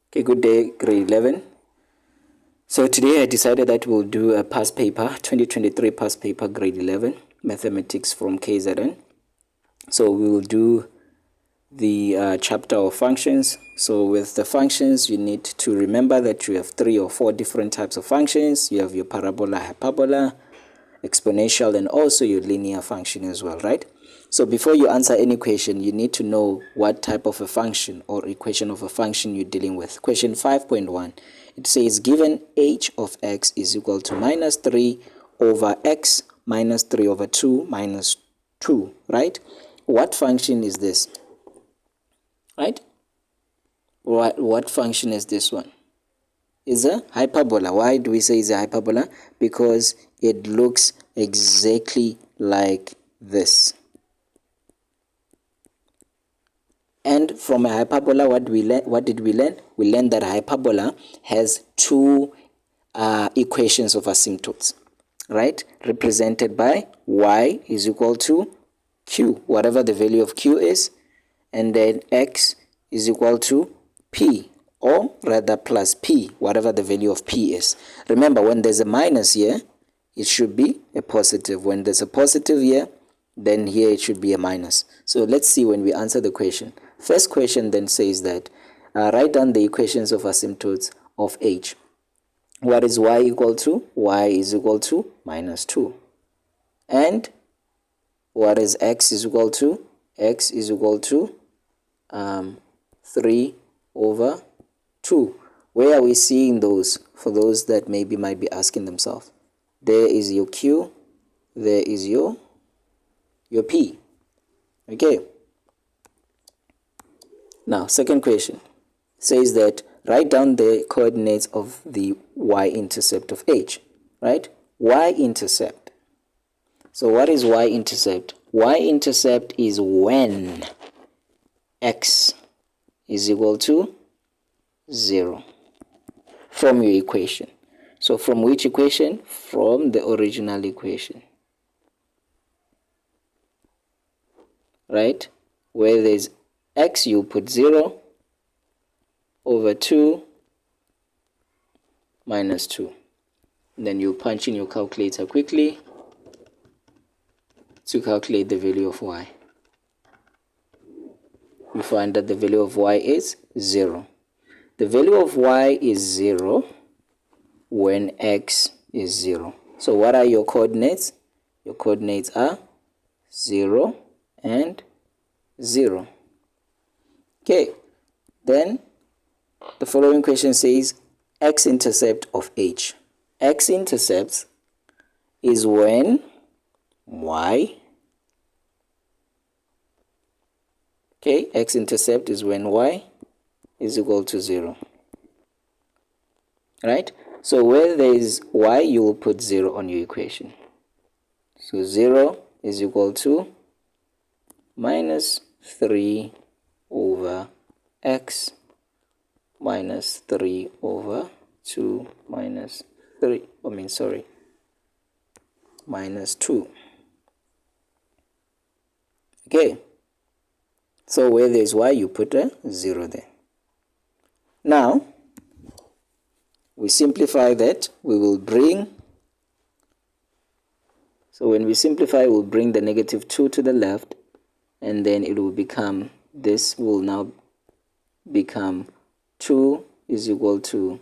Okay, good day, grade 11. So today I decided that we'll do a past paper, 2023 past paper, grade 11, mathematics from KZN. So we will do the chapter of functions. So with the functions, you need to remember that you have 3 or 4 different types of functions. You have your parabola, hyperbola, exponential, and also your linear function as well, right? So before you answer any question, you need to know what type of a function or equation of a function you're dealing with. Question 5.1, it says given h of x is equal to minus 3 over x minus 3 over 2 minus 2, right? What function is this, right? What function is this one? Is a hyperbola. Why do we say it's a hyperbola? Because it looks exactly like this. And from a hyperbola, what did we learn? We learned that a hyperbola has two equations of asymptotes, right? Represented by y is equal to q, whatever the value of q is, and then x is equal to p, or rather plus p, whatever the value of p is. Remember, when there's a minus here, it should be a positive. When there's a positive here, then here it should be a minus. So let's see when we answer the question. First question then says that write down the equations of asymptotes of h. What is y equal to? Y is equal to minus 2. And what is x is equal to? X is equal to 3 over 2. Where are we seeing those? For those that maybe might be asking themselves. There is your q, there is your p. Okay. Now, second question says that write down the coordinates of the y-intercept of h, right? Y-intercept. So what is y-intercept? Y-intercept is when x is equal to 0 from your equation. So from which equation? From the original equation, right? Where there's x, you put 0 over 2 minus 2. And then you punch in your calculator quickly to calculate the value of y. You find that the value of y is 0. The value of y is 0 when x is 0. So what are your coordinates? Your coordinates are 0 and 0. Okay, then the following question says x-intercept of h. X-intercept is when y, okay, x-intercept is when y is equal to 0, right? So where there is y, you will put 0 on your equation. So 0 is equal to minus 3 over x minus 3 over 2 minus 2. Okay, so where there is y, you put a 0 there. Now we simplify that. We will bring, so when we simplify, we'll bring the negative 2 to the left, and then it will become, this will now become 2 is equal to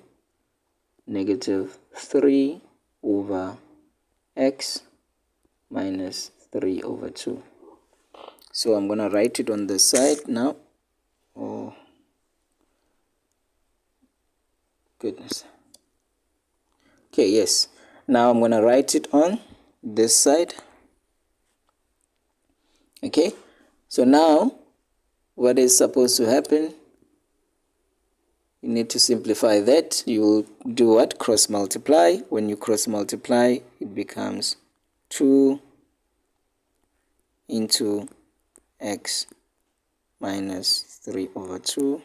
negative 3 over x minus 3 over 2. So I'm going to write it on the side now. Oh, goodness. Okay, yes. Now I'm going to write it on this side. Okay, so now what is supposed to happen? You need to simplify that. You will do what? Cross multiply. When you cross multiply, it becomes 2 into x minus 3 over 2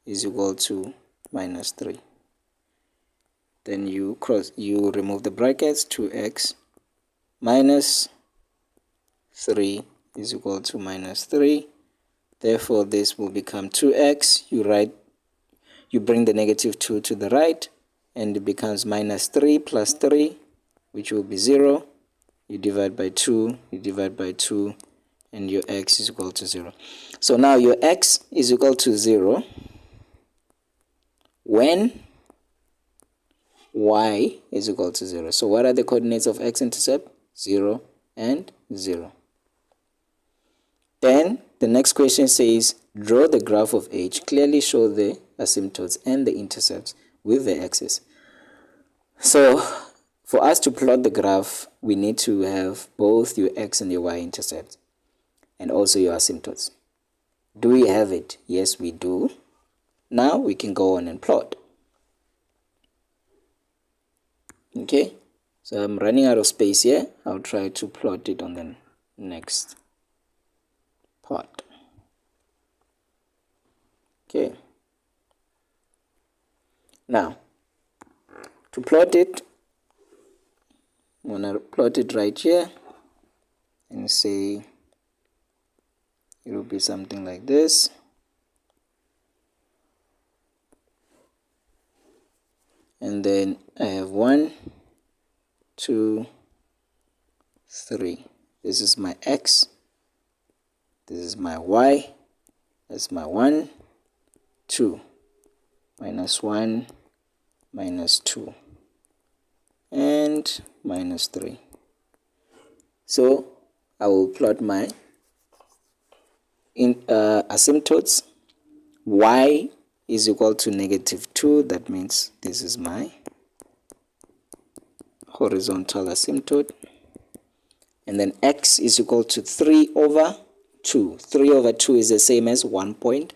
is equal to minus 3. Then you remove the brackets. 2x minus 3 is equal to minus 3. Therefore, this will become 2x. You you bring the negative 2 to the right, and it becomes minus 3 plus 3, which will be 0. You divide by 2, you divide by 2, and your x is equal to 0. So now your x is equal to 0 when y is equal to 0. So what are the coordinates of x-intercept? 0 and 0. Then the next question says, draw the graph of h. Clearly show the asymptotes and the intercepts with the axis. So for us to plot the graph, we need to have both your x and your y intercepts and also your asymptotes. Do we have it? Yes, we do. Now we can go on and plot. Okay, so I'm running out of space here. I'll try to plot it on the next part. Okay, now to plot it, I'm gonna plot it right here and say it will be something like this. And then I have 1, 2, 3. This is my x. This is my y. That's my 1, 2. Minus 1, minus 2. And minus 3. So I will plot my asymptotes. Y is equal to negative 2. That means this is my horizontal asymptote. And then x is equal to 3 over 2. 3 over 2 is the same as 1.5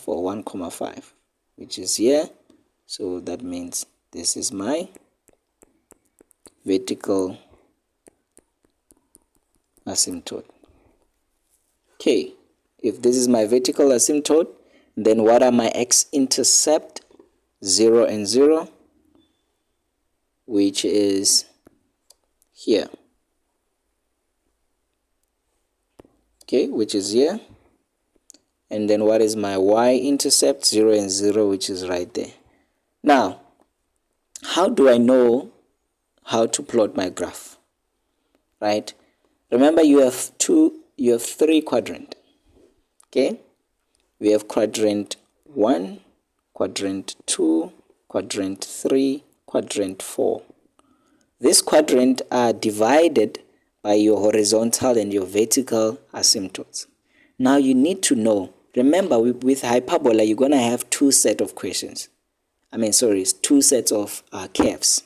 or 1,5, which is here. So that means this is my vertical asymptote. Okay, if this is my vertical asymptote, then what are my x-intercept? 0 and 0, which is here. Okay, which is here. And then what is my y-intercept? 0 and 0, which is right there. Now, how do I know how to plot my graph? Right? Remember, you have 3 quadrant. Okay? We have quadrant 1, quadrant 2, quadrant 3, quadrant 4. This quadrant are divided by your horizontal and your vertical asymptotes. Now you need to know, remember with hyperbola, you're going to have 2 sets of questions. It's 2 sets of curves.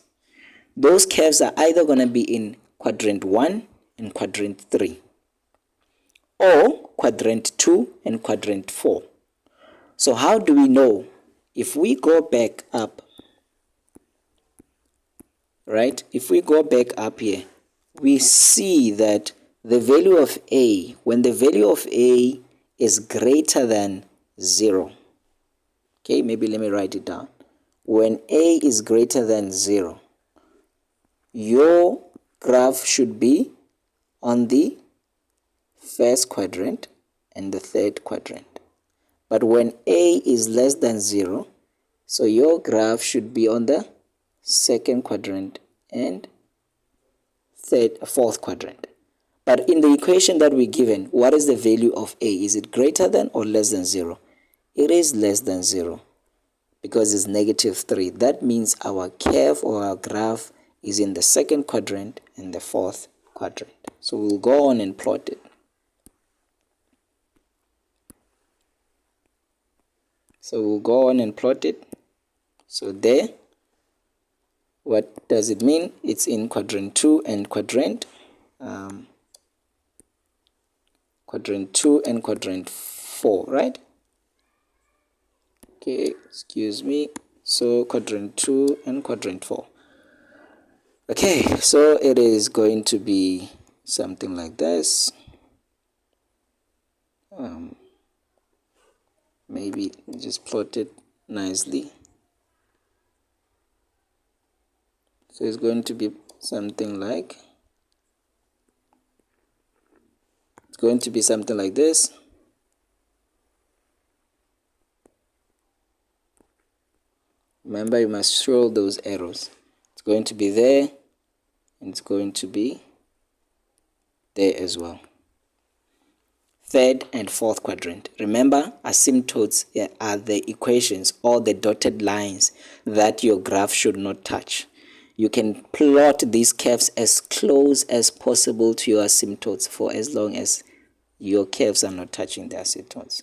Those curves are either going to be in quadrant 1 and quadrant 3, or quadrant 2 and quadrant 4. So how do we know? If we go back up, right? If we go back up here, we see that the value of a, when the value of a is greater than 0, okay, maybe let me write it down. When a is greater than 0, your graph should be on the first quadrant and the third quadrant. But when a is less than 0, so your graph should be on the second quadrant and fourth quadrant. But in the equation that we're given, what is the value of a? Is it greater than or less than 0? It is less than 0 because it's negative 3. That means our curve or our graph is in the second quadrant and the fourth quadrant. So we'll go on and plot it. So we'll go on and plot it. So there, what does it mean? It's in quadrant 2 and quadrant 2 and quadrant 4, right? Okay, excuse me. So quadrant 2 and quadrant 4. Okay, so it is going to be something like this. Maybe just plot it nicely. So it's going to be something like, this. Remember, you must show those arrows. It's going to be there, and it's going to be there as well. Third and fourth quadrant. Remember, asymptotes are the equations or the dotted lines that your graph should not touch. You can plot these curves as close as possible to your asymptotes for as long as your curves are not touching the asymptotes.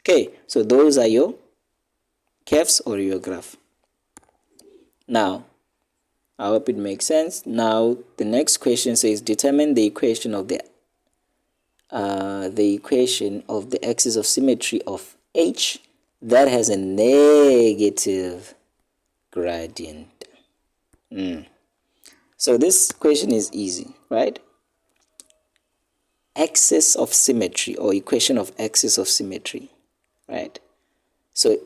Okay, so those are your curves or your graph. Now, I hope it makes sense. Now, the next question says determine the equation of the axis of symmetry of H that has a negative gradient. So this question is easy, right? Axis of symmetry or equation of axis of symmetry, right? So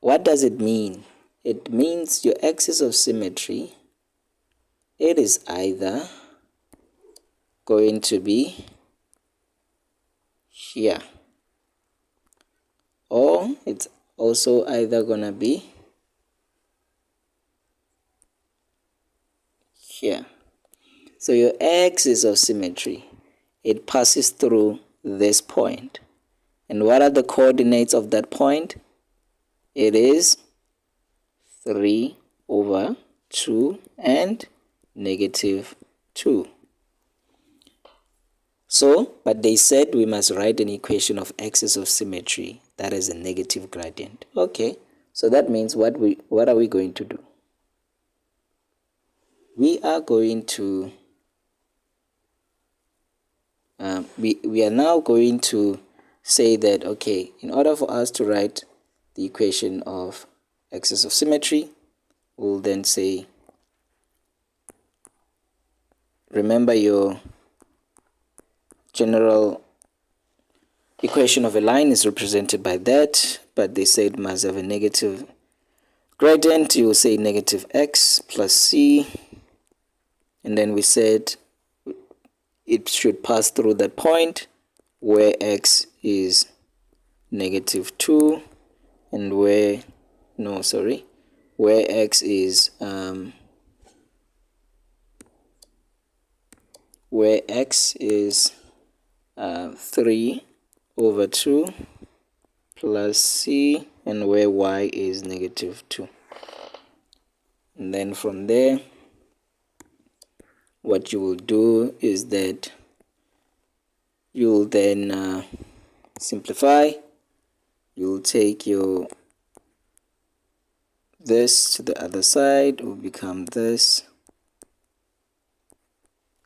what does it mean? It means your axis of symmetry, it is either going to be here, or it's also either gonna be here. So your axis of symmetry, it passes through this point. And what are the coordinates of that point? It is 3/2 and -2. So, but they said we must write an equation of axis of symmetry that is a negative gradient. Okay, so that means what are we going to do? We are going to we are now going to say that, okay, in order for us to write the equation of axis of symmetry, we'll then say, remember your general equation of a line is represented by that, but they said must have a negative gradient. You will say negative x plus c, and then we said it should pass through that point where x is -2 and where x is 3/2 plus c, and where y is -2. And then from there, what you will do is that you will then simplify. You will take this to the other side, will become this,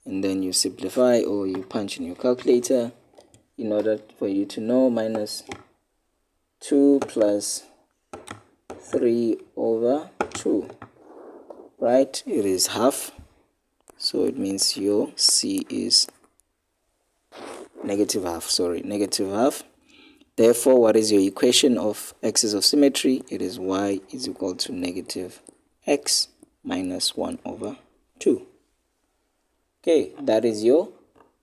and then you simplify, or you punch in your calculator in order for you to know. -2 plus 3/2, right? It is half, so it means your c is -half. Therefore, what is your equation of axis of symmetry? It is y is equal to -x minus 1/2. Okay, that is your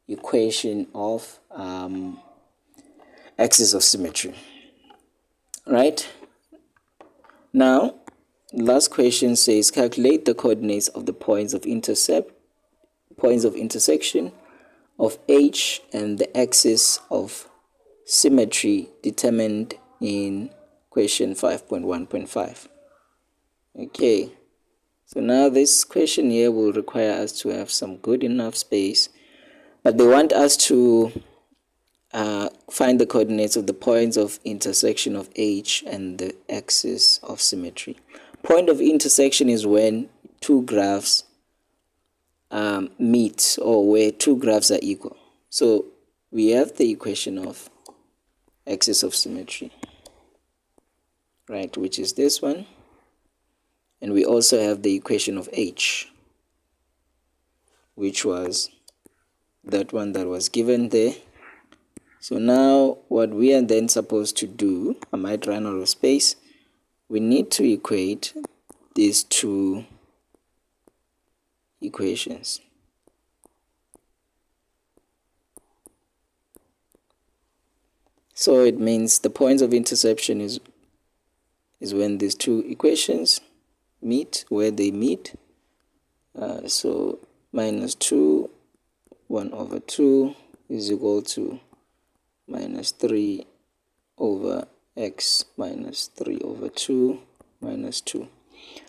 equation of axis of symmetry. Right? Now, last question says calculate the coordinates of the points of intersection of H and the axis of symmetry determined in question 5.1.5. Okay, so now this question here will require us to have some good enough space, but they want us to find the coordinates of the points of intersection of H and the axis of symmetry. Point of intersection is when two graphs meet, or where two graphs are equal. So we have the equation of axis of symmetry, right, which is this one, and we also have the equation of H, which was that one that was given there. So now what we are then supposed to do, I might run out of space, we need to equate these two equations. So it means the points of intersection is is when these two equations meet, where they meet. So minus 2, 1 over 2 is equal to minus 3 over x minus 3 over 2 minus 2.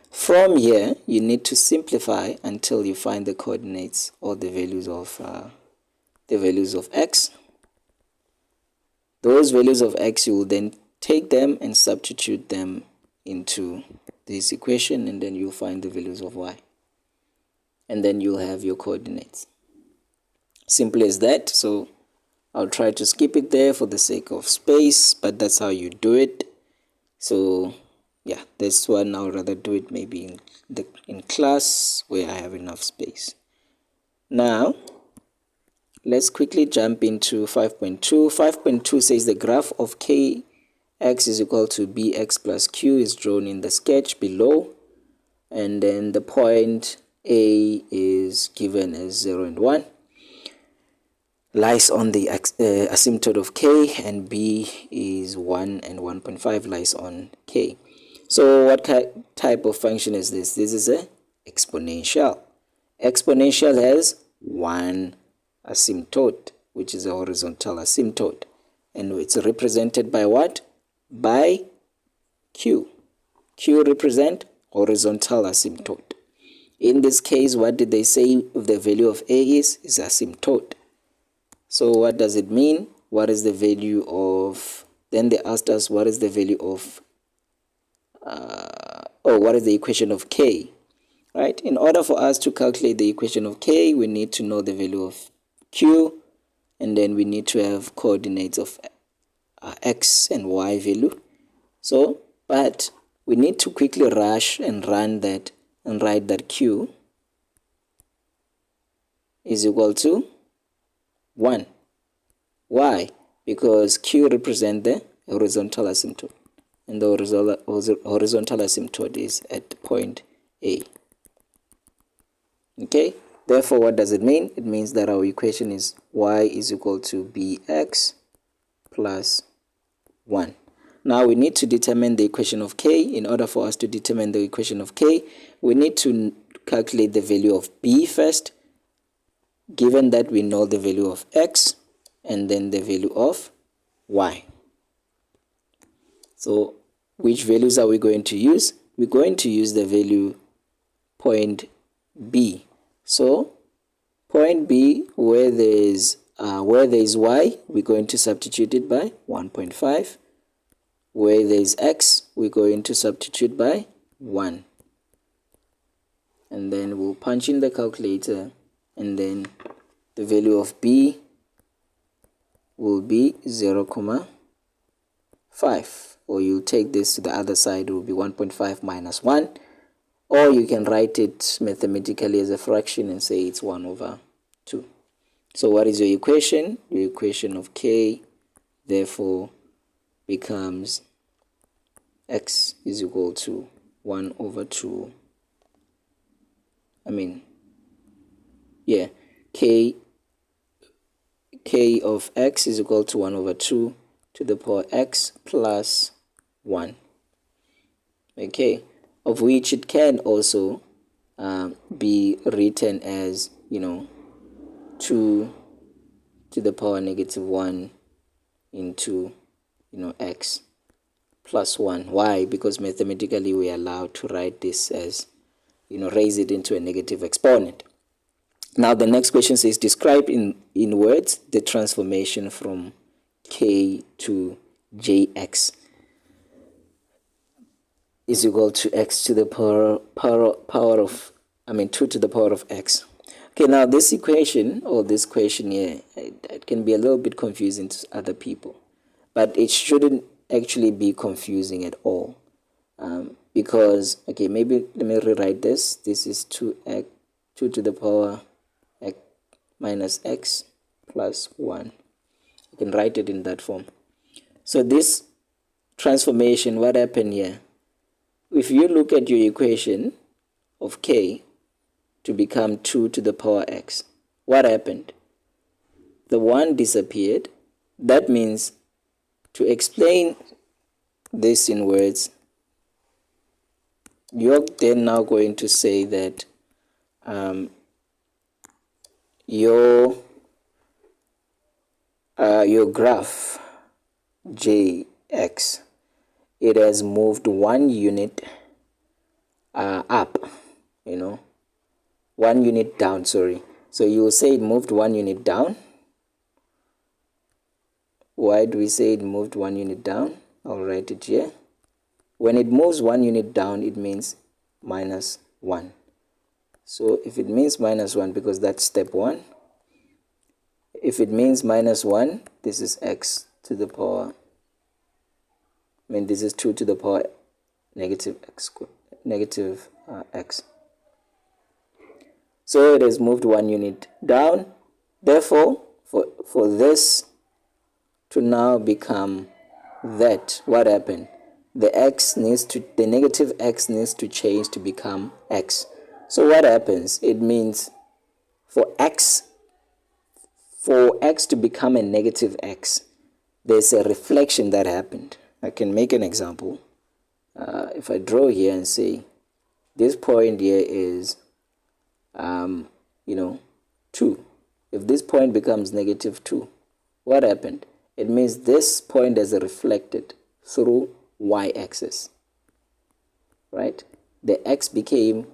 From here, you need to simplify until you find the coordinates or the values of x. Those values of x, you will then take them and substitute them into this equation, and then you'll find the values of y. And then you'll have your coordinates. Simple as that. So I'll try to skip it there for the sake of space, but that's how you do it. So yeah, this one I'll rather do it maybe in class where I have enough space. Now let's quickly jump into 5.2. 5.2 says the graph of kx is equal to bx plus q is drawn in the sketch below, and then the point A is given as 0 and 1, lies on the asymptote of k, and B is 1 and 1.5 lies on k. So what type of function is this? This is a exponential. Exponential has one asymptote, which is a horizontal asymptote, and it's represented by what? By q. Q represent horizontal asymptote. In this case, what did they say the value of A is? Is asymptote. So what does it mean? What is the value of, then they asked us what is the value of, what is the equation of k, right? In order for us to calculate the equation of k, we need to know the value of q, and then we need to have coordinates of x and y value. So, but we need to quickly rush and run that and write that q is equal to 1. Why? Because q represents the horizontal asymptote, and the horizontal asymptote is at point A. Okay, therefore what does it mean? It means that our equation is y is equal to bx plus 1. Now we need to determine the equation of k. In order for us to determine the equation of k, we need to calculate the value of b first, given that we know the value of x and then the value of y. So which values are we going to use? We're going to use the value point B. So point B, where there is y, we're going to substitute it by 1.5. Where there is x, we're going to substitute by 1. And then we'll punch in the calculator, and then the value of B will be 0.5. Or you take this to the other side, it will be 1.5 minus 1. Or you can write it mathematically as a fraction and say it's 1 over 2. So what is your equation? Your equation of k, therefore, becomes x is equal to 1 over 2. K of x is equal to 1 over 2 to the power x plus 1. Okay, of which it can also be written as, 2 to the power negative 1 into, x plus 1. Why? Because mathematically we are allowed to write this as, raise it into a negative exponent. Now the next question says, describe in words the transformation from k to jx is equal to x to the power of 2 to the power of x. Okay, now this equation, or this question here, it can be a little bit confusing to other people, but it shouldn't actually be confusing at all, because, okay, maybe let me rewrite this. This is 2 to the power x minus x plus 1. You can write it in that form. So this transformation, what happened here? If you look at your equation of k to become 2 to the power x, what happened? The 1 disappeared. That means, to explain this in words, you're then now going to say that your graph jx, it has moved 1 unit up, 1 unit down, sorry. So you will say it moved 1 unit down. Why do we say it moved 1 unit down? I'll write it here. When it moves 1 unit down, it means minus 1. So if it means minus 1, because that's step 1, if it means minus 1, this is x to the power, this is 2 to the power negative x squared, negative x. So it has moved 1 unit down. Therefore, for this to now become that, what happened? The negative x needs to change to become x. So what happens? It means for x to become a negative x, there's a reflection that happened. I can make an example. If I draw here and say this point here is 2. If this point becomes negative 2, what happened? It means this point is reflected through y-axis, right? The x became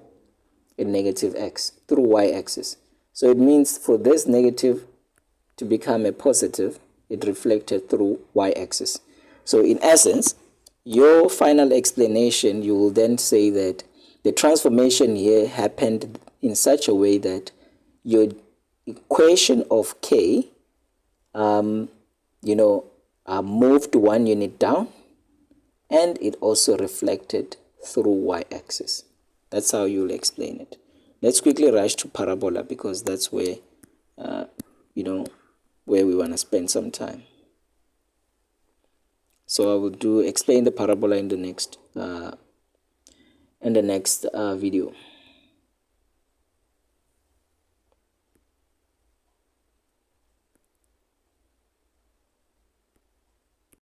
a negative x through y-axis. So it means for this negative to become a positive, it reflected through y-axis. So in essence, your final explanation, you will then say that the transformation here happened in such a way that your equation of k moved 1 unit down, and it also reflected through y-axis. That's how you'll explain it. Let's quickly rush to parabola, because that's where where we want to spend some time. So I will explain the parabola in the next video.